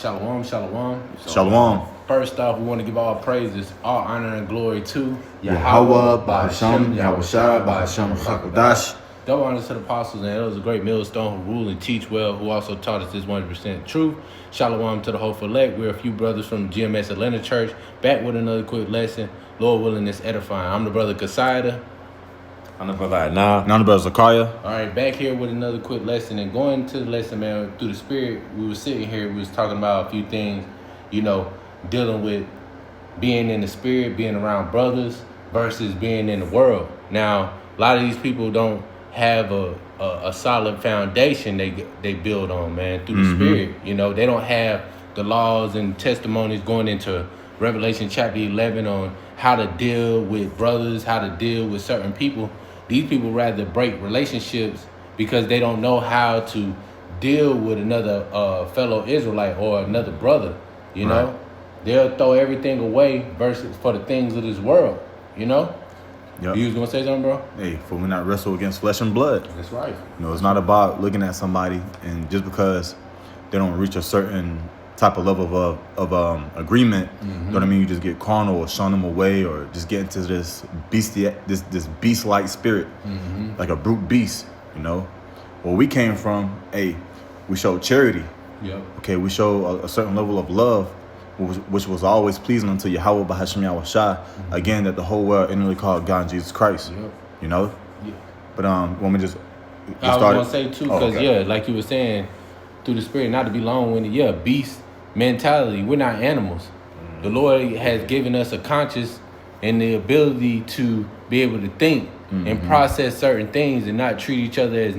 Shalom, shalom. Shalom. First off, we want to give all praises, all honor and glory to Yahweh, Bahasham, Yahushua, Bahasham, Hakodash. Double honor to the apostles and elders, a great millstone who rule and teach well, who also taught us this 100% truth. Shalom to the hopeful elect. We're a few brothers from GMS Atlanta Church, back with another quick lesson. Lord willing, it's edifying. I'm the brother Kasaida. I'm the brother Adnan. And I'm the brother Zakaria. All right, back here with another quick lesson. And going to the lesson, man, through the spirit, we were sitting here, we was talking about a few things, dealing with being in the spirit, being around brothers versus being in the world. Now, a lot of these people don't have a solid foundation they build on, man, through the spirit. They don't have the laws and testimonies going into Revelation chapter 11 on how to deal with brothers, how to deal with certain people. These people rather break relationships because they don't know how to deal with another fellow Israelite or another brother. Right. They'll throw everything away versus for the things of this world. Yep. You was gonna say something, bro? Hey, for we not wrestle against flesh and blood. That's right. It's not about looking at somebody and just because they don't reach a certain type of level of agreement, you just get carnal or shun them away or just get into this beast-like spirit, like a brute beast. Where we came from, we showed charity. Yep. Okay, we show a certain level of love, which was always pleasing unto Yahweh Bahasham Yahushua. Again, that the whole world inwardly called God and Jesus Christ. Yep. Yeah. But when we just I was started, gonna say too, because like you were saying, through the spirit, not to be long-winded, beast mentality. We're not animals. The Lord has given us a conscious and the ability to be able to think and process certain things and not treat each other as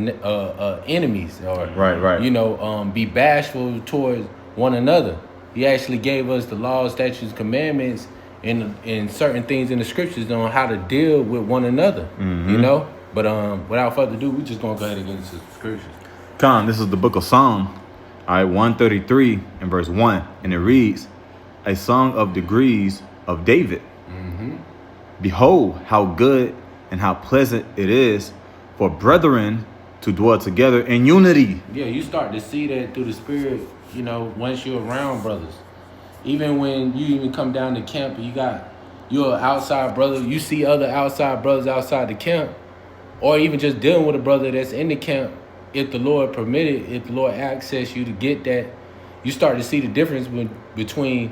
enemies or right. Be bashful towards one another. He actually gave us the laws, statutes, commandments, and certain things in the scriptures on how to deal with one another. But without further ado, we're just gonna go ahead and get into the scriptures. This is the book of Psalm, 133 and verse 1, and it reads, "A song of degrees of David. Behold, how good and how pleasant it is for brethren to dwell together in unity." Yeah, you start to see that through the spirit, once you're around brothers. Even when you even come down to camp and you're an outside brother, you see other outside brothers outside the camp, or even just dealing with a brother that's in the camp, if the Lord permitted, if the Lord access you to get that, you start to see the difference between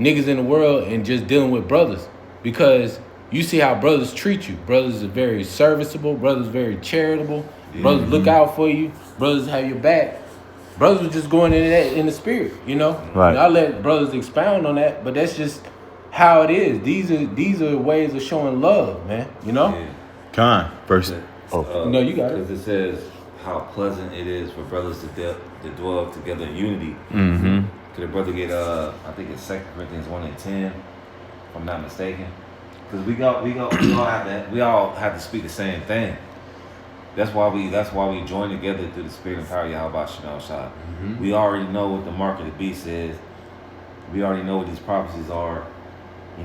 niggas in the world and just dealing with brothers. Because you see how brothers treat you. Brothers are very serviceable. Brothers are very charitable. Brothers look out for you. Brothers have your back. Brothers are just going into that in the spirit, Right. And I'll let brothers expound on that, but that's just how it is. These are ways of showing love, man. Verse. You got it. Because it says how pleasant it is for brothers to dwell together in unity. Could a brother get I think it's 2 Corinthians 1:10, if I'm not mistaken. Because we all have to speak the same thing. That's why we join together through the spirit and power of Yahweh Shah. We already know what the mark of the beast is. We already know what these prophecies are. We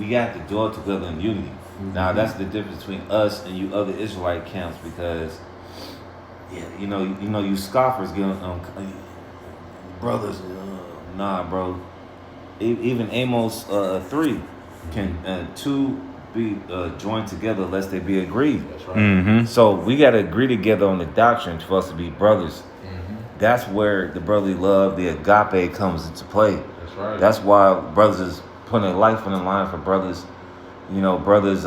got to dwell together in unity. Now that's the difference between us and you other Israelite camps, because you scoffers get brothers. Nah, bro. Even Amos 3 can two be joined together lest they be agreed. That's right. So we got to agree together on the doctrine for us to be brothers. That's where the brotherly love, the agape, comes into play. That's right. That's why brothers is putting their life on the line for brothers. Brothers.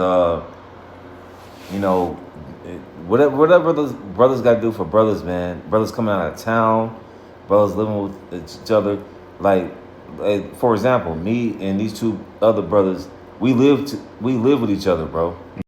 Whatever those brothers got to do for brothers, man. Brothers coming out of town, brothers living with each other. Like for example, me and these two other brothers, we live with each other, bro.